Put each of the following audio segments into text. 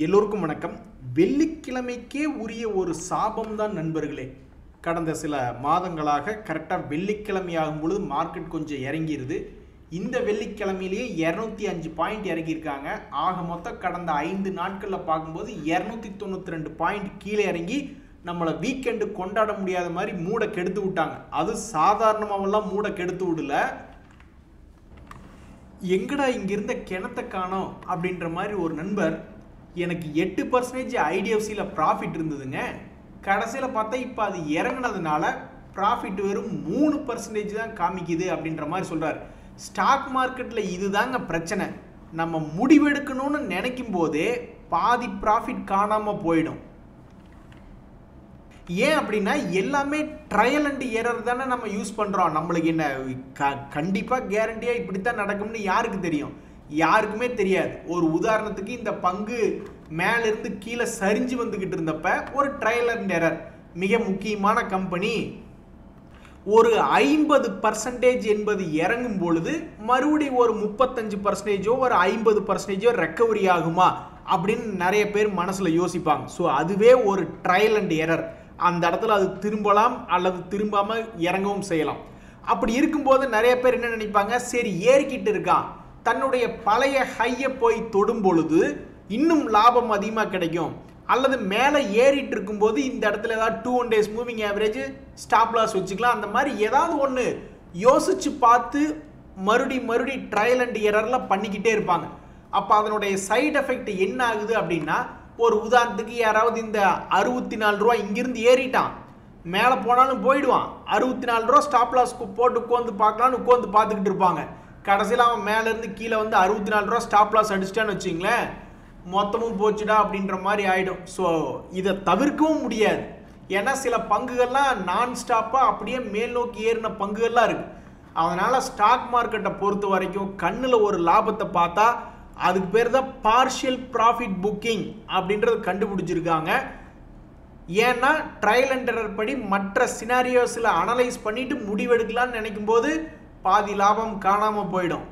எல்லோருக்கும் வணக்கம். வெள்ளிக்கிழமைக்கே உரிய ஒரு சாபம் தான் நண்பர்களே. கடந்த சில மாதங்களாக கரெக்டாக வெள்ளிக்கிழமை ஆகும் பொழுது மார்க்கெட் கொஞ்சம் இறங்கிடுது. இந்த வெள்ளிக்கிழமையிலேயே 205 பாயிண்ட் இறங்கியிருக்காங்க. ஆக மொத்தம் கடந்த 5 நாட்களில் பார்க்கும்போது 292 பாயிண்ட் கீழே இறங்கி நம்மளை வீக்கெண்டு கொண்டாட முடியாத மாதிரி மூட கெடுத்து விட்டாங்க. அது சாதாரணமாகலாம் மூட கெடுத்து விடல. எங்கடா இங்கிருந்த கிணத்தை காணோம் அப்படின்ற மாதிரி ஒரு நண்பர், எனக்கு 8% ஐடிஎஃப்சியில் ப்ராஃபிட் இருந்ததுங்க, கடைசியில் பார்த்தா இப்போ அது இறங்கினதுனால ப்ராஃபிட் வெறும் 3% தான் காமிக்குது அப்படின்ற மாதிரி சொல்கிறார். ஸ்டாக் மார்க்கெட்டில் இதுதாங்க பிரச்சனை. நம்ம முடிவெடுக்கணும்னு நினைக்கும் போதே பாதி ப்ராஃபிட் காணாமல் போயிடும். ஏன் அப்படின்னா எல்லாமே ட்ரையல் அண்ட் எரர் தானே நம்ம யூஸ் பண்ணுறோம். நம்மளுக்கு என்ன கண்டிப்பாக கேரண்டியாக இப்படித்தான் நடக்கும்னு யாருக்கு தெரியும்? யாருக்குமே தெரியாது. ஒரு உதாரணத்துக்கு இந்த பங்கு மேலிருந்து கீழே சரிஞ்சு வந்துக்கிட்டு இருந்தப்ப ஒரு ட்ரையல் அண்ட் எரர், மிக முக்கியமான கம்பெனி, ஒரு 50% என்பது இறங்கும் பொழுது மறுபடியும் ஒரு 35% ஒரு 50% ரெக்கவரி ஆகுமா அப்படின்னு நிறைய பேர் மனசில் யோசிப்பாங்க. ஸோ அதுவே ஒரு ட்ரையல் அண்ட் எரர். அந்த இடத்துல அது திரும்பலாம் அல்லது திரும்பாமல் இறங்கவும் செய்யலாம். அப்படி இருக்கும்போது நிறைய பேர் என்ன நினைப்பாங்க, சரி ஏறிக்கிட்டு இருக்கான், தன்னுடைய பழைய ஹையை போய் தொடும் பொழுது இன்னும் லாபம் அதிகமாக கிடைக்கும், அல்லது மேலே ஏறிட்டு இருக்கும்போது இந்த இடத்துல ஏதாவது 2 days moving average stop loss வச்சுக்கலாம். அந்த மாதிரி ஏதாவது ஒன்று யோசிச்சு பார்த்து மறுபடி ட்ரையல் அண்ட் எரரில் பண்ணிக்கிட்டே இருப்பாங்க. அப்போ அதனுடைய சைடு எஃபெக்ட் என்ன ஆகுது அப்படின்னா, ஒரு உதாரணத்துக்கு யாராவது இந்த 64 ரூபா இங்கிருந்து ஏறிட்டான், மேலே போனாலும் போயிடுவான், 64 ரூபா ஸ்டாப் லாஸ் போட்டு உட்காந்து பார்க்கலான்னு உட்காந்து பார்த்துக்கிட்டு இருப்பாங்க. கடைசியில் அவன் மேலேருந்து கீழே வந்து 64 ரூபா ஸ்டாப் லாஸ் அடிச்சிட்டான்னு வச்சிங்களேன், மொத்தமும் போச்சுடா அப்படின்ற மாதிரி ஆகிடும். ஸோ இதை தவிர்க்கவும் முடியாது. ஏன்னா சில பங்குகள்லாம் நான் ஸ்டாப்பாக அப்படியே மேல் நோக்கி ஏறின பங்குகள்லாம் இருக்குது. அதனால் ஸ்டாக் மார்க்கெட்டை பொறுத்த வரைக்கும் கண்ணில் ஒரு லாபத்தை பார்த்தா அதுக்கு பேர் தான் பார்ஷியல் ப்ராஃபிட் புக்கிங் அப்படின்றது கண்டுபிடிச்சிருக்காங்க. ஏன்னா ட்ரையல் அண்ட் எரர் படி மற்ற சினாரியோஸில் அனலைஸ் பண்ணிட்டு முடிவெடுக்கலான்னு நினைக்கும் போது பாதி லாபம் காணாமல் போயிடும்.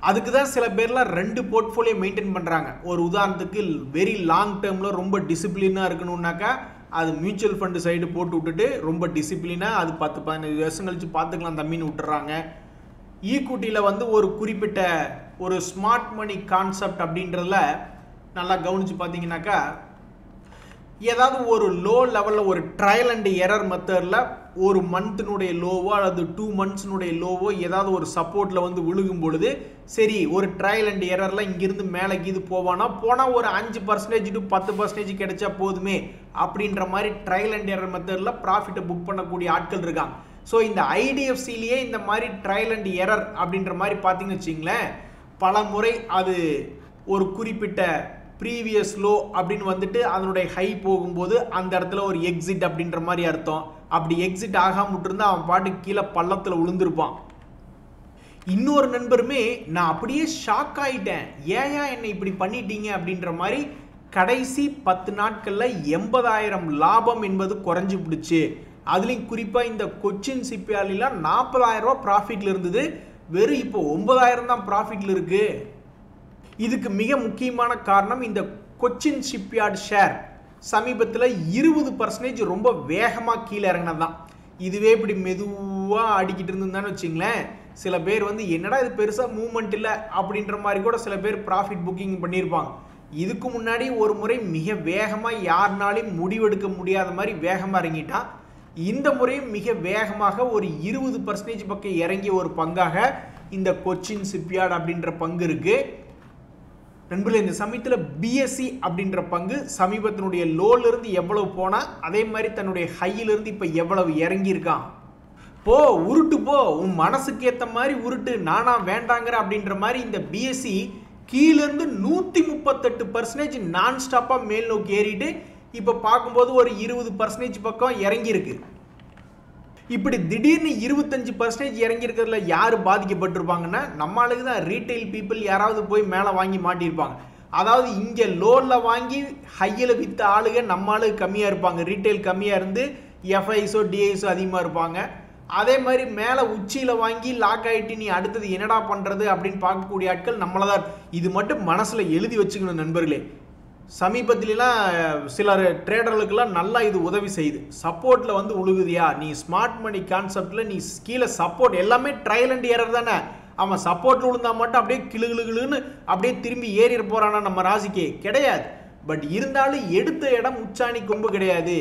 அதுக்கு தான் சில பேர்லாம் 2 போர்ட்ஃபோலியோ மெயின்டைன் பண்ணுறாங்க. ஒரு உதாரணத்துக்கு வெரி லாங் டேர்மில் ரொம்ப டிசிப்ளினாக இருக்கணும்னாக்கா அது மியூச்சுவல் ஃபண்டு சைடு போட்டு விட்டுட்டு ரொம்ப டிசிப்ளினாக அது 10-15 வருஷம் கழிச்சு பார்த்துக்கலாம் தம்பின்னு விட்டுறாங்க. ஈக்விட்டியில் வந்து ஒரு குறிப்பிட்ட ஒரு ஸ்மார்ட் மணி கான்செப்ட் அப்படின்றதுல நல்லா கவனித்து பார்த்தீங்கன்னாக்கா, ஏதாவது ஒரு லோ லெவலில் ஒரு ட்ரையல் அண்ட் எரர் மெத்தடில் ஒரு மந்த்தினுடைய லோவோ அல்லது 2 monthsனுடைய லோவோ ஏதாவது ஒரு சப்போர்ட்டில் வந்து விழுகும் பொழுது, சரி ஒரு ட்ரையல் அண்ட் எரரில் இங்கிருந்து மேலே இது போனால் ஒரு 5% to 10% கிடைச்சா போதுமே அப்படின்ற மாதிரி ட்ரையல் அண்ட் எரர் மெத்தடில் ப்ராஃபிட்டை புக் பண்ணக்கூடிய ஆட்கள் இருக்காங்க. ஸோ இந்த ஐடிஎஃப்சிலேயே இந்த மாதிரி ட்ரையல் அண்ட் எரர் அப்படின்ற மாதிரி பார்த்தீங்கன்னு வச்சிங்களேன், பல முறை அது ஒரு குறிப்பிட்ட ப்ரீவியஸ் லோ அப்படின்னு வந்துட்டு அதனுடைய ஹை போகும்போது அந்த இடத்துல ஒரு எக்ஸிட் அப்படின்ற மாதிரி அர்த்தம். அப்படி எக்ஸிட் ஆகாம விட்டுருந்தா அவன் பாட்டுக்கு கீழே பள்ளத்தில் விழுந்திருப்பான். இன்னொரு நண்பருமே, நான் அப்படியே ஷாக் ஆகிட்டேன், ஏன் என்னை இப்படி பண்ணிட்டீங்க அப்படின்ற மாதிரி கடைசி 10 நாட்களில் 80,000 லாபம் என்பது குறைஞ்சி பிடிச்சி. அதுலேயும் குறிப்பாக இந்த கொச்சின் ஷிப்யார்ட்லாம் 40,000 ரூபா ப்ராஃபிட்டில் இருந்தது, வெறும் இப்போ 9,000 தான் ப்ராஃபிட்டில் இருக்குது. இதுக்கு மிக முக்கியமான காரணம் இந்த கொச்சின் ஷிப்யார்ட் ஷேர் சமீபத்தில் 20% ரொம்ப வேகமாக கீழே இறங்கினது தான். இதுவே இப்படி மெதுவாக அடிக்கிட்டு இருந்ததுன்னு வச்சிங்களேன், சில பேர் வந்து என்னடா இது பெருசாக மூவ்மெண்ட் இல்லை அப்படின்ற மாதிரி கூட சில பேர் ப்ராஃபிட் புக்கிங் பண்ணியிருப்பாங்க. இதுக்கு முன்னாடி ஒரு முறை மிக வேகமாக யாருனாலையும் முடிவெடுக்க முடியாத மாதிரி வேகமாக இறங்கிட்டான். இந்த முறையும் மிக வேகமாக ஒரு 20% பக்கம் இறங்கிய ஒரு பங்காக இந்த கொச்சின் ஷிப்யார்ட் அப்படின்ற பங்கு இருக்குது. நண்பர்களே, இந்த சமயத்தில் பிஎஸ்சி அப்படின்ற பங்கு சமீபத்தினுடைய லோலிருந்து எவ்வளவு போனால் அதே மாதிரி தன்னுடைய ஹையிலிருந்து இப்போ எவ்வளவு இறங்கியிருக்கான். போ உருட்டு போ, உன் மனசுக்கு ஏற்ற மாதிரி உருட்டு, நானா வேண்டாங்கிற அப்படின்ற மாதிரி இந்த பிஎஸ்சி கீழேருந்து 138% நான் ஸ்டாப்பாக மேல் நோக்கி ஏறிட்டு இப்போ பார்க்கும்போது ஒரு 20% பக்கம் இறங்கியிருக்கு. இப்படி திடீர்னு 25% இறங்கி இருக்கிறதுல யார் பாதிக்கப்பட்டிருப்பாங்கன்னா, நம்மளுக்கு தான் ரீட்டைல் பீப்புள் யாராவது போய் மேலே வாங்கி மாட்டியிருப்பாங்க. அதாவது இங்கே லோனில் வாங்கி ஹையில் விற்ற ஆளுங்க நம்ம ஆளுக்கு கம்மியாக இருப்பாங்க, ரீட்டைல் கம்மியாக இருந்து எஃப்ஐஸோ டிஐஸோ அதிகமாக இருப்பாங்க. அதே மாதிரி மேலே உச்சியில் வாங்கி லாக் ஆகிட்டு நீ அடுத்தது என்னடா பண்ணுறது அப்படின்னு பார்க்கக்கூடிய ஆட்கள் நம்மளை தான். இது மட்டும் மனசில் எழுதி வச்சுக்கணும் நண்பர்களே. சமீபத்திலாம் சிலர் ட்ரேடர்களுக்கெல்லாம் நல்லா இது உதவி செய்யுது. சப்போர்ட்டில் வந்து உழுகுதியா, நீ ஸ்மார்ட் மணி கான்செப்டில் நீ கீழே சப்போர்ட் எல்லாமே ட்ரையல் அண்ட் எரர் தானே. அவன் சப்போர்ட்டில் விழுந்தா மட்டும் அப்படியே கிளுகிளுன்னு அப்படியே திரும்பி ஏறிட போகிறானா நம்ம ராசிக்கு கிடையாது. பட் இருந்தாலும் எடுத்த இடம் உச்சாணி கொம்பு கிடையாது,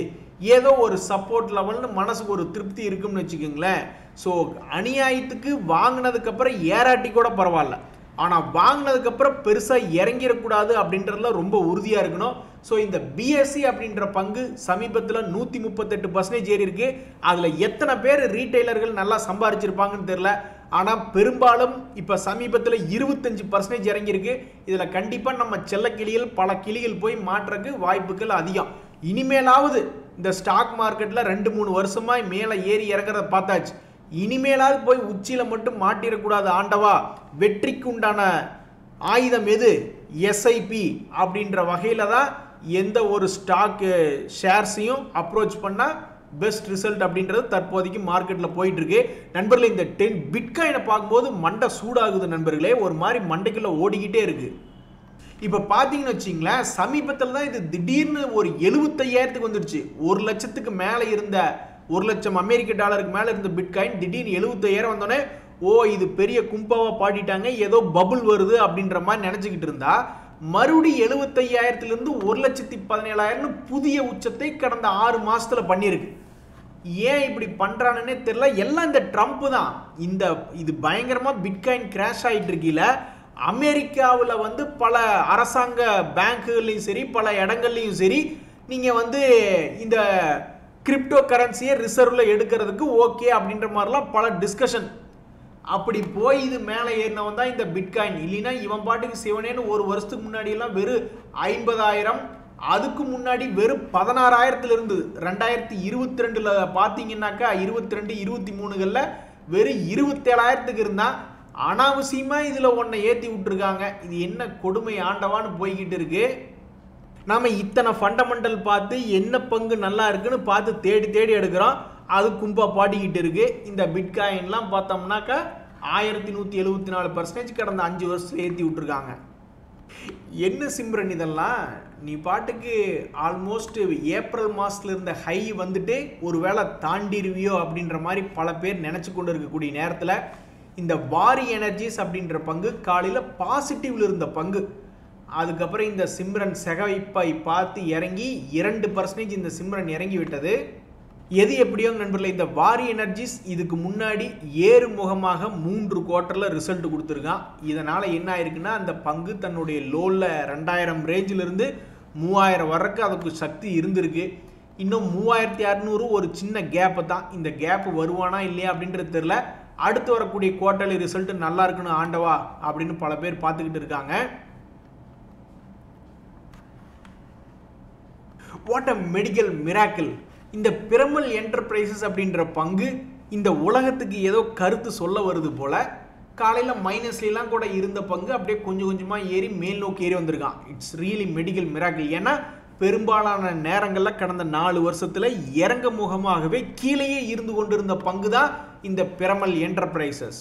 ஏதோ ஒரு சப்போர்ட் லெவல்னு மனசுக்கு ஒரு திருப்தி இருக்குன்னு வச்சுக்கோங்களேன். ஸோ அநியாயத்துக்கு வாங்கினதுக்கப்புறம் ஏறாட்டி கூட பரவாயில்ல, ஆனால் வாங்கினதுக்கப்புறம் பெருசாக இறங்கிடக்கூடாது அப்படின்றதுல ரொம்ப உறுதியாக இருக்கணும். ஸோ இந்த பிஎஸ்சி அப்படின்ற பங்கு சமீபத்தில் 138% ஏறி இருக்கு. அதில் எத்தனை பேர் ரீட்டைலர்கள் நல்லா சம்பாரிச்சிருப்பாங்கன்னு தெரியல. ஆனால் பெரும்பாலும் இப்போ சமீபத்தில் 25% இறங்கியிருக்கு. இதில் கண்டிப்பாக நம்ம செல்ல கிளிகள் பல கிளிகள் போய் மாற்றுறதுக்கு வாய்ப்புகள் அதிகம். இனிமேலாவது இந்த ஸ்டாக் மார்க்கெட்டில் 2-3 வருஷமாக மேலே ஏறி இறங்குறத பார்த்தாச்சு. இனிமேலாவது போய் உச்சியில் மட்டும் மாட்டிடக்கூடாது ஆண்டவா. வெற்றிக்கு உண்டான ஆயுதம் எது? எஸ்ஐபி அப்படின்ற வகையில் தான் எந்த ஒரு ஸ்டாக் ஷேர்ஸையும் அப்ரோச் பண்ணால் பெஸ்ட் ரிசல்ட் அப்படின்றது தற்போதைக்கு மார்க்கெட்டில் போயிட்டு இருக்கு நண்பர்களே. இந்த பிட்காயினை பார்க்கும்போது மண்டை சூடாகுது நண்பர்களே, ஒரு மாதிரி மண்டைக்குள்ள ஓடிக்கிட்டே இருக்கு. இப்போ பார்த்தீங்கன்னு வச்சிங்களேன், சமீபத்தில் தான் இது திடீர்னு ஒரு 75,000க்கு வந்துருச்சு. 1 லட்சத்துக்கு மேலே இருந்த, 1 லட்சம் அமெரிக்க டாலருக்கு மேலே இருந்த பிட்காயின் திடீர்னு 75,000 வந்தோடனே ஓ இது பெரிய கும்பாவாக பாடிட்டாங்க, ஏதோ பபுள் வருது அப்படின்ற மாதிரி நினச்சிக்கிட்டு இருந்தா மறுபடி 75,000லேருந்து 1,17,000 புதிய உச்சத்தை கடந்த 6 மாசத்துல பண்ணியிருக்கு. ஏன் இப்படி பண்றானே தெரியல. எல்லாம் இந்த ட்ரம்ப் தான். இது பயங்கரமா பிட்காயின் கிராஷ் ஆகிட்டு இருக்கீல. அமெரிக்காவில் வந்து பல அரசாங்க பேங்குகள்லையும் சரி பல இடங்கள்லையும் சரி நீங்கள் வந்து இந்த கிரிப்டோ கரன்சியை ரிசர்வில் எடுக்கிறதுக்கு ஓகே அப்படின்ற மாதிரிலாம் பல டிஸ்கஷன். அப்படி போய் இது மேலே ஏறினவன் தான் இந்த பிட்காயின். இல்லைன்னா இவன் பாட்டுக்கு சிவனேன்னு ஒரு வருஷத்துக்கு முன்னாடியெல்லாம் வெறும் 50,000, அதுக்கு முன்னாடி வெறும் 16,000 இருந்து 2022 பார்த்தீங்கன்னாக்கா 22-23களில் வெறும் 27,000க்கு இருந்தான். அனாவசியமாக இதில் ஒன்றை ஏற்றி விட்டுருக்காங்க. இது என்ன கொடுமை ஆண்டவான்னு போய்கிட்டு இருக்கு. நாம் இத்தனை ஃபண்டமெண்டல் பார்த்து என்ன பங்கு நல்லா இருக்குன்னு பார்த்து தேடி தேடி எடுக்கிறோம், அது கும்பா பாடிக்கிட்டு இருக்கு. இந்த பிட்காயின்லாம் பார்த்தோம்னாக்கா 1174% கடந்த 5 வருஷத்துல ஏற்றி விட்டுருக்காங்க. என்ன சிம்ரன் இதெல்லாம்? நீ பாட்டுக்கு ஆல்மோஸ்ட் ஏப்ரல் மாதத்துல இருந்த ஹை வந்துட்டு ஒரு வேளை தாண்டிடுவியோ அப்படின்ற மாதிரி பல பேர் நினச்சி கொண்டு இருக்கக்கூடிய நேரத்தில் இந்த வாரி எனர்ஜிஸ் அப்படின்ற பங்கு காலையில் பாசிட்டிவ்ல இருந்த பங்கு, அதுக்கப்புறம் இந்த சிம்ரன் செகவைப்பை பார்த்து இறங்கி 2% இந்த சிம்ரன் இறங்கி விட்டது. எது எப்படியோ நண்பர்களே, இந்த வாரி எனர்ஜிஸ் இதுக்கு முன்னாடி ஏறுமுகமாக 3 குவார்ட்டரில் ரிசல்ட் கொடுத்துருக்கான். இதனால் என்ன ஆயிருக்குன்னா, அந்த பங்கு தன்னுடைய லோவில் 2000 ரேஞ்சிலிருந்து 3000 வரைக்கும் அதுக்கு சக்தி இருந்திருக்கு. இன்னும் 3600 ஒரு சின்ன கேப்பை தான். இந்த கேப் வருவானா இல்லையா அப்படின்றது தெரியல. அடுத்து வரக்கூடிய குவார்ட்டர்லி ரிசல்ட் நல்லா இருக்குன்னு ஆண்டவா அப்படின்னு பல பேர் பார்த்துக்கிட்டு இருக்காங்க. What a medical miracle. இந்த பிரமல் என்டர்பிரைசஸ் அப்படின்ற பங்கு இந்த உலகத்துக்கு ஏதோ கருத்து சொல்ல வருது போல. காலையில் மைனஸ்லாம் கூட இருந்த பங்கு அப்படியே கொஞ்சம் கொஞ்சமாக ஏறி மேல் நோக்கி ஏறி வந்திருக்கான். It's really medical miracle. ஏன்னா பெரும்பாலான நேரங்களில் கடந்த 4 வருஷத்தில் இறங்க முகமாகவே கீழேயே இருந்து கொண்டிருந்த பங்கு தான் இந்த பிரமல் என்டர்பிரைசஸ்.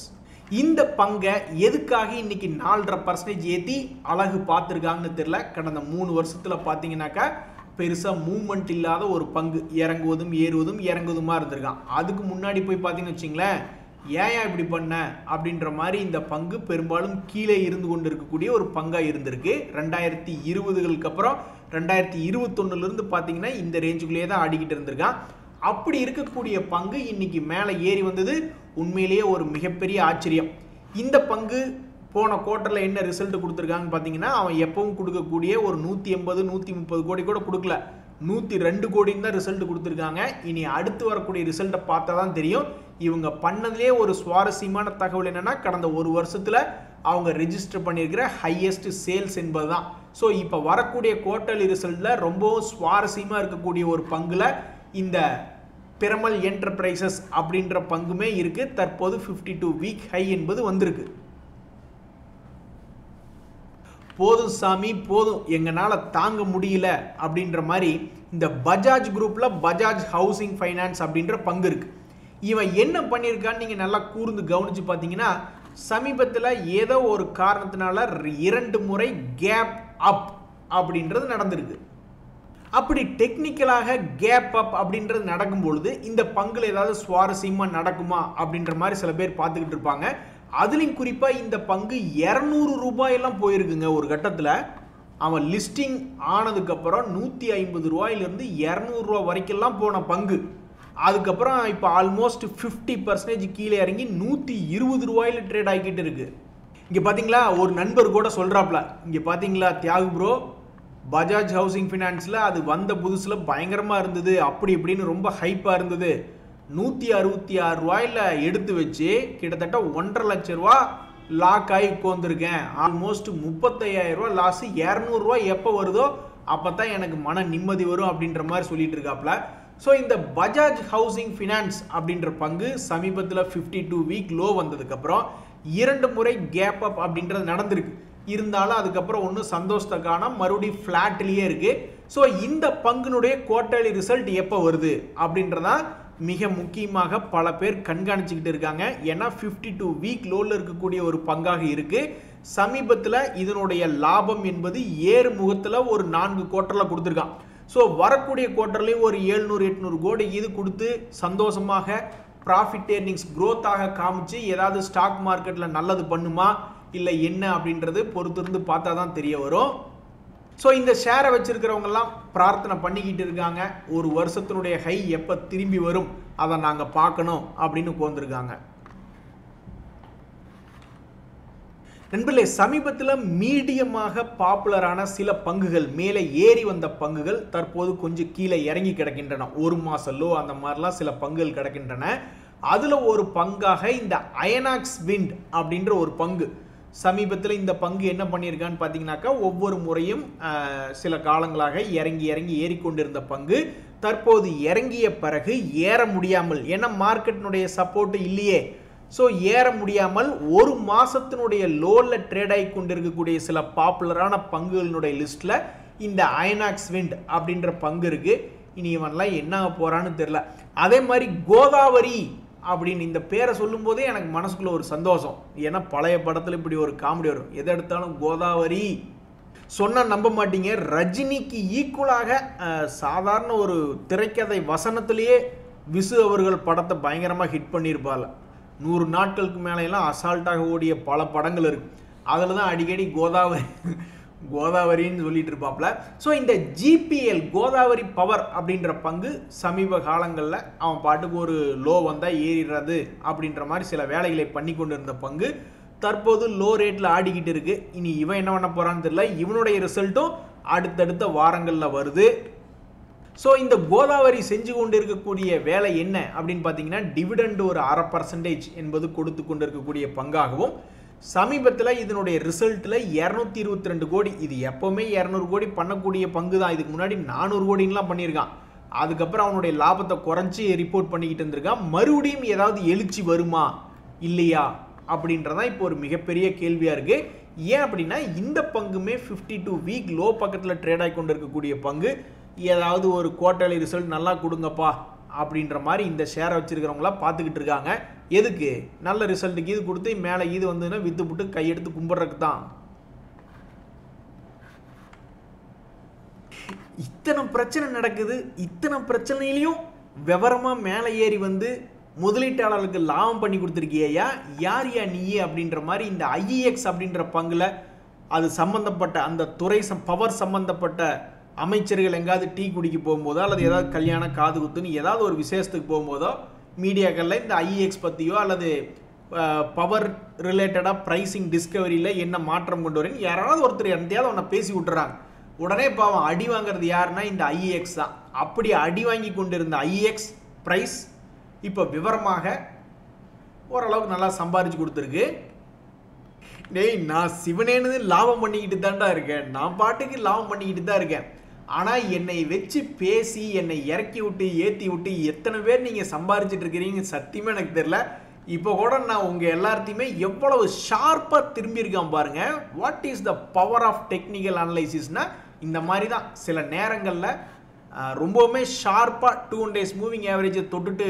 இந்த பங்கை எதுக்காக இன்னைக்கு 4.5% ஏற்றி அழகு பார்த்துருக்காங்கன்னு தெரியல. கடந்த 3 வருஷத்தில் பார்த்தீங்கன்னாக்கா பெருசாக மூவ்மெண்ட் இல்லாத ஒரு பங்கு, இறங்குவதும் ஏறுவதும் இறங்குவதுமா இருந்திருக்கான். அதுக்கு முன்னாடி போய் பார்த்தீங்கன்னு வச்சிங்களேன், ஏன் இப்படி பண்ண அப்படின்ற மாதிரி இந்த பங்கு பெரும்பாலும் கீழே இருந்து கொண்டு இருக்கக்கூடிய ஒரு பங்காக இருந்திருக்கு. 2020களுக்கு அப்புறம் 2021லேருந்து பார்த்தீங்கன்னா இந்த ரேஞ்சுக்குள்ளேயே தான் ஆடிக்கிட்டு இருந்திருக்கான். அப்படி இருக்கக்கூடிய பங்கு இன்னைக்கு மேலே ஏறி வந்தது உண்மையிலேயே ஒரு மிகப்பெரிய ஆச்சரியம். இந்த பங்கு போன குவார்ட்டரில் என்ன ரிசல்ட் கொடுத்துருக்காங்கன்னு பார்த்தீங்கன்னா, அவன் எப்பவும் கொடுக்கக்கூடிய ஒரு 180-130 கோடி கூட கொடுக்கல, 102 கோடின்னு தான் ரிசல்ட் கொடுத்துருக்காங்க. இனி அடுத்து வரக்கூடிய ரிசல்ட்டை பார்த்தா தான் தெரியும். இவங்க பண்ணதுலேயே ஒரு சுவாரஸ்யமான தகவல் என்னன்னா, கடந்த ஒரு வருஷத்தில் அவங்க ரெஜிஸ்டர் பண்ணியிருக்கிற ஹையஸ்ட் சேல்ஸ் என்பது தான். ஸோ இப்போ வரக்கூடிய குவார்ட்டர்லி ரிசல்ட்டில் ரொம்பவும் சுவாரஸ்யமாக இருக்கக்கூடிய ஒரு பங்குல இந்த பிரமல் என்டர்பிரைசஸ் அப்படின்ற பங்குமே இருக்கு. தற்போது 52 வீக் ஹை என்பது வந்திருக்கு. போதும் சாமி போதும், எங்களால் தாங்க முடியல அப்படின்ற மாதிரி இந்த பஜாஜ் குரூப்பில் பஜாஜ் ஹவுசிங் ஃபைனான்ஸ் அப்படின்ற பங்கு இருக்குது. இவன் என்ன பண்ணியிருக்கான்னு நீங்கள் நல்லா கூர்ந்து கவனித்து பார்த்தீங்கன்னா, சமீபத்தில் ஏதோ ஒரு காரணத்தினால 2 முறை கேப் அப் அப்படின்றது நடந்திருக்கு. அப்படி டெக்னிக்கலாக கேப் அப் அப்படின்றது நடக்கும்பொழுது இந்த பங்குல ஏதாவது சுவாரஸ்யமாக நடக்குமா அப்படின்ற மாதிரி சில பேர் பார்த்துக்கிட்டு இருப்பாங்க. அதுலேயும் குறிப்பாக இந்த பங்கு 200 ரூபாயெல்லாம் போயிருக்குங்க ஒரு கட்டத்தில். அவன் லிஸ்டிங் ஆனதுக்கப்புறம் 150 ரூபாயிலிருந்து 200 ரூபா வரைக்கெல்லாம் போன பங்கு. அதுக்கப்புறம் இப்போ ஆல்மோஸ்ட் 50% கீழே இறங்கி 120 ரூபாயில் ட்ரேட் ஆகிக்கிட்டு இருக்கு. இங்கே பார்த்தீங்களா, ஒரு நண்பர் கூட சொல்கிறாப்ல, இங்கே பார்த்தீங்களா தியாகு ப்ரோ, பஜாஜ் ஹவுசிங் ஃபினான்ஸில் அது வந்த புதுசில் பயங்கரமாக இருந்தது, அப்படி இப்படின்னு ரொம்ப ஹைப்பாக இருந்தது. 166 ரூபாயில் எடுத்து வச்சு கிட்டத்தட்ட 1.5 லட்ச ரூபா லாக் ஆகி உட்காந்துருக்கேன். ஆல்மோஸ்ட் 35,000 ரூபா லாஸ். 200 ரூபா எப்போ வருதோ அப்போ தான் எனக்கு மன நிம்மதி வரும் அப்படின்ற மாதிரி சொல்லிட்டு இருக்காப்ல. ஸோ இந்த பஜாஜ் ஹவுசிங் ஃபினான்ஸ் அப்படின்ற பங்கு சமீபத்தில் 52 வீக் லோ வந்ததுக்கப்புறம் 2 முறை கேப் அப் அப்படின்றது நடந்திருக்கு. இருந்தாலும் அதுக்கப்புறம் ஒன்றும் சந்தோஷத்தை காணோம், மறுபடியும் ஃப்ளாட்லேயே இருக்குது. ஸோ இந்த பங்குனுடைய குவார்ட்டர்லி ரிசல்ட் எப்போ வருது அப்படின்றதான் மிக முக்கியமாக பல பேர் கண்காணிச்சுக்கிட்டு இருக்காங்க. ஏன்னா 52 வீக் லோவில் இருக்கக்கூடிய ஒரு பங்காக இருக்குது. சமீபத்தில் இதனுடைய லாபம் என்பது ஏறு முகத்தில் ஒரு 4 குவார்ட்டரில் கொடுத்துருக்கான். ஸோ வரக்கூடிய குவார்ட்டர்லேயும் ஒரு 700-800 கோடி இது கொடுத்து சந்தோஷமாக ப்ராஃபிட் ஏர்னிங்ஸ் க்ரோத்தாக காமிச்சு ஏதாவது ஸ்டாக் மார்க்கெட்டில் நல்லது பண்ணுமா இல்லை என்ன அப்படின்றது பொறுத்திருந்து பார்த்தா தான் தெரிய வரும். ஸோ இந்த ஷேரை வச்சிருக்கிறவங்கெல்லாம் பிரார்த்தனை பண்ணிக்கிட்டு இருக்காங்க, ஒரு வருஷத்தினுடைய ஹை எப்போ திரும்பி வரும் அதை நாங்கள் பார்க்கணும் அப்படின்னு உட்காந்துருக்காங்க. நண்பர்களே, சமீபத்தில் மீடியமாக பாப்புலரான சில பங்குகள், மேலே ஏறி வந்த பங்குகள் தற்போது கொஞ்சம் கீழே இறங்கி கிடக்கின்றன. 1 மாசம் லோ அந்த மாதிரிலாம் சில பங்குகள் கிடக்கின்றன. அதில் ஒரு பங்காக இந்த அயனாக்ஸ் விண்ட் அப்படின்ற ஒரு பங்கு. சமீபத்தில் இந்த பங்கு என்ன பண்ணியிருக்கான்னு பார்த்தீங்கன்னாக்கா, ஒவ்வொரு முறையும் சில காலங்களாக இறங்கி இறங்கி ஏறிக்கொண்டிருந்த பங்கு தற்போது இறங்கிய பிறகு ஏற முடியாமல், ஏன்னா மார்க்கெட்டினுடைய சப்போர்ட்டு இல்லையே, ஸோ ஏற முடியாமல் ஒரு மாதத்தினுடைய லோவில் ட்ரேட் ஆகி கொண்டிருக்கக்கூடிய சில பாப்புலரான பங்குகளினுடைய லிஸ்ட்டில் இந்த அயனாக்ஸ் விண்ட் அப்படின்ற பங்கு இருக்குது. இனி இவன்லாம் என்ன ஆக போகிறான்னு தெரில. அதே மாதிரி கோதாவரி அப்படின்னு இந்த பேரை சொல்லும் போதே எனக்கு மனசுக்குள்ள ஒரு சந்தோஷம். ஏன்னா பழைய படத்தில் இப்படி ஒரு காமெடி வரும், எதை எடுத்தாலும் கோதாவரி சொன்னால் நம்ப மாட்டீங்க. ரஜினிக்கு ஈக்குவலாக சாதாரண ஒரு திரைக்கதை வசனத்திலேயே விசு அவர்கள் படத்தை பயங்கரமாக ஹிட் பண்ணியிருப்பாள். 100 நாட்களுக்கு மேலையெல்லாம் அசால்ட்டாக ஓடிய பல படங்கள் இருக்குது. அதில் தான் அடிக்கடி கோதாவரின்னு சொல்லிட்டு இருப்பாப்ல. ஸோ இந்த ஜிபிஎல் கோதாவரி பவர் அப்படின்ற பங்கு சமீப காலங்களில் அவன் பாட்டுக்கு ஒரு லோ வந்தால் ஏறிடுறது அப்படின்ற மாதிரி சில வேலைகளை பண்ணி கொண்டு இருந்த பங்கு தற்போது லோ ரேட்டில் ஆடிக்கிட்டு இருக்கு. இனி இவன் என்ன பண்ண போகிறான்னு தெரியல. இவனுடைய ரிசல்ட்டும் அடுத்தடுத்த வாரங்களில் வருது. ஸோ இந்த கோதாவரி செஞ்சு கொண்டு இருக்கக்கூடிய வேலை என்ன அப்படின்னு பார்த்தீங்கன்னா, டிவிடெண்ட் ஒரு 0.5% என்பது கொடுத்து கொண்டு இருக்கக்கூடிய பங்காகவும், சமீபத்தில் இதனுடைய ரிசல்ட்டில் 222 கோடி, இது எப்போவுமே 200 கோடி பண்ணக்கூடிய பங்கு தான். இதுக்கு முன்னாடி 400 கோடின்லாம் பண்ணியிருக்கான். அதுக்கப்புறம் அவனுடைய லாபத்தை குறைச்சி ரிப்போர்ட் பண்ணிக்கிட்டு இருந்திருக்கான். மறுபடியும் ஏதாவது எழுச்சி வருமா இல்லையா அப்படின்றதான் இப்போ ஒரு மிகப்பெரிய கேள்வியாக இருக்குது. ஏன் அப்படின்னா, இந்த பங்குமே 52 வீக் லோ பக்கத்தில் ட்ரேட் ஆகி கொண்டு இருக்கக்கூடிய பங்கு. ஏதாவது ஒரு குவார்ட்டர்லி ரிசல்ட் நல்லா கொடுங்கப்பா அப்படின்ற மாதிரி இந்த ஷேரை வச்சிருக்கிறவங்களாம் பார்த்துக்கிட்டு இருக்காங்க. எதுக்கு? நல்ல ரிசல்ட்டுக்கு இது கொடுத்து மேலே இது வந்ததுன்னா வித்து போட்டு கையெடுத்து கும்பிட்றதுக்கு தான். இத்தனை பிரச்சனை நடக்குது, இத்தனை பிரச்சனையிலையும் விவரமாக மேலே ஏறி வந்து முதலீட்டாளர்களுக்கு லாபம் பண்ணி கொடுத்துருக்கியா, யார் யா நீ அப்படின்ற மாதிரி இந்த ஐஇஎக்ஸ் அப்படின்ற பங்குல அது சம்பந்தப்பட்ட அந்த துறை பவர் சம்பந்தப்பட்ட அமைச்சர்கள் எங்காவது டீ குடிக்க போகும்போதோ அல்லது ஏதாவது கல்யாணம் காது குத்துன்னு ஏதாவது ஒரு விசேஷத்துக்கு போகும்போதோ மீடியாக்களில் இந்த ஐஇஎக்ஸ் பற்றியோ அல்லது பவர் ரிலேட்டடாக ப்ரைஸிங் டிஸ்கவரியில் என்ன மாற்றம் கொண்டு வரேன்னு யாராவது ஒருத்தர் எந்தையாவது ஒன்றை பேசி விட்டுறாங்க. உடனே பாவம் அடி வாங்குறது யாருன்னா இந்த ஐஇஎக்ஸ் தான். அப்படி அடி வாங்கி கொண்டு இருந்த ஐஇஎக்ஸ் ப்ரைஸ் இப்போ விவரமாக ஓரளவுக்கு நல்லா சம்பாரிச்சு கொடுத்துருக்கு. டேய், நான் சிவனேனது லாபம் பண்ணிக்கிட்டு தான்டா இருக்கேன், நான் பாட்டுக்கு லாபம் பண்ணிக்கிட்டு தான் இருக்கேன். ஆனால் என்னை வச்சு பேசி என்னை இறக்கி விட்டு ஏற்றி விட்டு எத்தனை பேர் நீங்கள் சம்பாரிச்சிட்டு இருக்கிறீங்க சத்தியமாக எனக்கு தெரியல. இப்போ கூட நான் உங்கள் எல்லாத்தையுமே எவ்வளவு ஷார்ப்பாக திரும்பியிருக்கான் பாருங்க. What is the power of technical அனலைசிஸ்னா இந்த மாதிரி தான். சில நேரங்களில் ரொம்பவுமே ஷார்ப்பாக 2 days மூவிங் ஆவரேஜை தொட்டுட்டு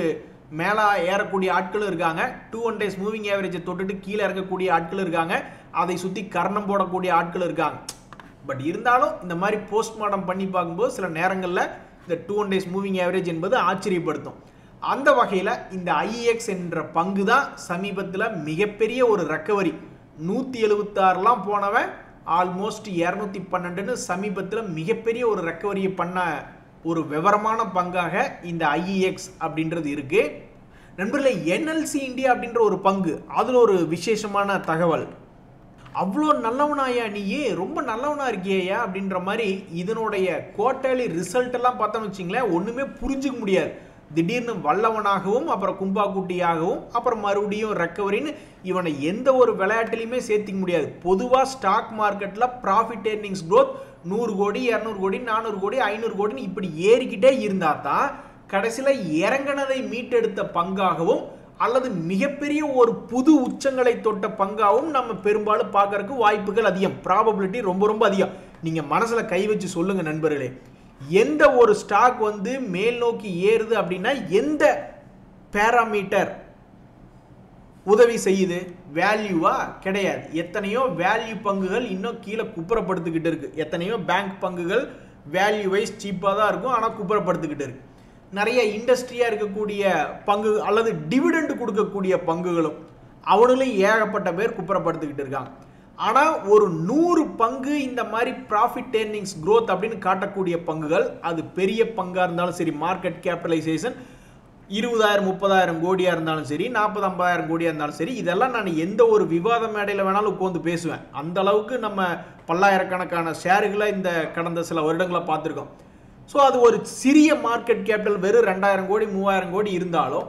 மேலே ஏறக்கூடிய ஆட்களும் இருக்காங்க, 2 days மூவிங் ஆவரேஜை தொட்டுட்டு கீழே இறங்கக்கூடிய ஆட்களும் இருக்காங்க, அதை சுற்றி கர்ணம் போடக்கூடிய ஆட்களும் இருக்காங்க. பட் இருந்தாலும் இந்த மாதிரி போஸ்ட்மார்ட்டம் பண்ணி பார்க்கும்போது சில நேரங்களில் இந்த 200 days மூவிங் ஆவரேஜ் என்பது ஆச்சரியப்படுத்தும். அந்த வகையில் இந்த IEX என்ற பங்கு தான் சமீபத்தில் மிகப்பெரிய ஒரு ரெக்கவரி. 176 போனவன் ஆல்மோஸ்ட் 212ன்னு சமீபத்தில் மிகப்பெரிய ஒரு ரெக்கவரியை பண்ண ஒரு விவரமான பங்காக இந்த IEX அப்படின்றது இருக்கு. நண்பர்களே, NLC இந்தியா அப்படின்ற ஒரு பங்கு, அதில் ஒரு விசேஷமான தகவல். அவ்வளோ நல்லவனாயா நீயே, ரொம்ப நல்லவனா இருக்கியா அப்படின்ற மாதிரி இதனுடைய குவார்ட்டர்லி ரிசல்ட் எல்லாம் பார்த்தோம்னு வச்சிங்களேன், ஒன்றுமே புரிஞ்சுக்க முடியாது. திடீர்னு வல்லவனாகவும் அப்புறம் கும்பாக்குட்டியாகவும் அப்புறம் மறுபடியும் ரெக்கவரின்னு இவனை எந்த ஒரு விளையாட்டுலையுமே சேர்த்திக்க முடியாது. பொதுவாக ஸ்டாக் மார்க்கெட்டில் ப்ராஃபிட் ஏர்னிங்ஸ் க்ரோத் 100 கோடி 200 கோடி 400 கோடி 500 கோடின்னு இப்படி ஏறிக்கிட்டே இருந்தால் தான் கடைசியில் இறங்கினதை மீட்டெடுத்த பங்காகவும் அல்லது மிகப்பெரிய ஒரு புது உச்சங்களை தொட்ட பங்காகவும் நம்ம பெரும்பாலும் பார்க்கறதுக்கு வாய்ப்புகள் அதிகம். ப்ராபபிலிட்டி ரொம்ப ரொம்ப அதிகம். நீங்கள் மனசில் கை வச்சு சொல்லுங்க நண்பர்களே, எந்த ஒரு ஸ்டாக் வந்து மேல் நோக்கி ஏறுது அப்படின்னா எந்த பேராமீட்டர் உதவி செய்யுது? வேல்யூவா? கிடையாது. எத்தனையோ வேல்யூ பங்குகள் இன்னும் கீழே குப்புறப்படுத்திக்கிட்டு இருக்கு. எத்தனையோ பேங்க் பங்குகள் வேல்யூ வைஸ் சீப்பாக தான் இருக்கும், ஆனால் குப்புறப்படுத்திக்கிட்டு இருக்கு. நிறைய இண்டஸ்ட்ரியாக இருக்கக்கூடிய பங்கு அல்லது டிவிடெண்ட் கொடுக்கக்கூடிய பங்குகளும் அவனும் ஏகப்பட்ட பேர் குப்புறப்படுத்திக்கிட்டு இருக்காங்க. ஆனால் ஒரு 100 பங்கு இந்த மாதிரி ப்ராஃபிட் ஏர்னிங்ஸ் க்ரோத் அப்படின்னு காட்டக்கூடிய பங்குகள், அது பெரிய பங்காக இருந்தாலும் சரி, மார்க்கெட் கேபிட்டலைசேஷன் 20,000 30,000 கோடியாக இருந்தாலும் சரி, 40-50,000 கோடியாக இருந்தாலும் சரி, இதெல்லாம் நான் எந்த ஒரு விவாத மேடையில் வேணாலும் உட்காந்து பேசுவேன். அந்த அளவுக்கு நம்ம பல்லாயிரக்கணக்கான ஷேர்களை இந்த கடந்த சில வருடங்களை பார்த்துருக்கோம். ஸோ அது ஒரு சிறிய மார்க்கெட் கேபிட்டல் வெறும் 2,000 கோடி 3,000 கோடி இருந்தாலும்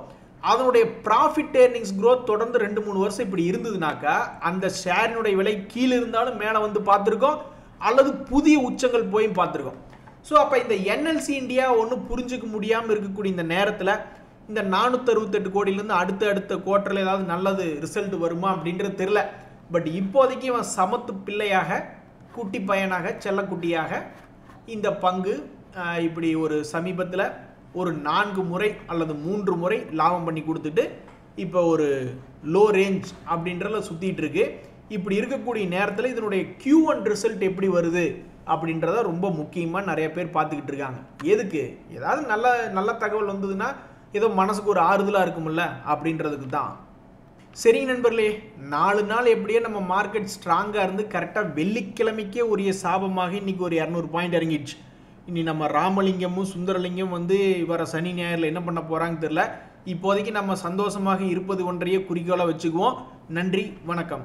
அதனுடைய ப்ராஃபிட் ஏர்னிங்ஸ் க்ரோத் தொடர்ந்து 2-3 வருஷம் இப்படி இருந்ததுனாக்கா அந்த ஷேரினுடைய விலை கீழே இருந்தாலும் மேலே வந்து பார்த்துருக்கோம், அல்லது புதிய உச்சங்கள் போய் பார்த்துருக்கோம். ஸோ அப்போ இந்த NLC இந்தியா ஒன்றும் புரிஞ்சுக்க முடியாமல் இருக்கக்கூடிய இந்த நேரத்தில் இந்த 468 கோடியிலேருந்து அடுத்த குவார்ட்டரில் ஏதாவது நல்லது ரிசல்ட் வருமா அப்படின்றது தெரியல. பட் இப்போதைக்கு இவன் சமத்து பிள்ளையாக, குட்டி பையனாக, செல்லக்குட்டியாக இந்த பங்கு இப்படி ஒரு சமீபத்தில் ஒரு 4 முறை அல்லது 3 முறை லாபம் பண்ணி கொடுத்துட்டு இப்போ ஒரு லோ ரேஞ்ச் அப்படின்றத சுற்றிட்டு இருக்கு. இப்படி இருக்கக்கூடிய நேரத்தில் இதனுடைய Q1 ரிசல்ட் எப்படி வருது அப்படின்றத ரொம்ப முக்கியமாக நிறைய பேர் பார்த்துக்கிட்டு இருக்காங்க. எதுக்கு? ஏதாவது நல்ல தகவல் வந்ததுன்னா ஏதோ மனசுக்கு ஒரு ஆறுதலாக இருக்கும்ல அப்படின்றதுக்கு தான். சரி நண்பர்களே, 4 நாள் எப்படியே நம்ம மார்க்கெட் ஸ்ட்ராங்காக இருந்து கரெக்டாக வெள்ளிக்கிழமைக்கே உரிய சாபமாக இன்னைக்கு ஒரு 200 பாயிண்ட் இறங்கிடுச்சு. இனி நம்ம ராமலிங்கமும் சுந்தரலிங்கம் வந்து வர சனி ஞாயிறில் என்ன பண்ண போகிறாங்கன்னு தெரியல. இப்போதைக்கு நம்ம சந்தோஷமாக இருப்பது ஒன்றையே குறிக்கோளாக வச்சுக்குவோம். நன்றி, வணக்கம்.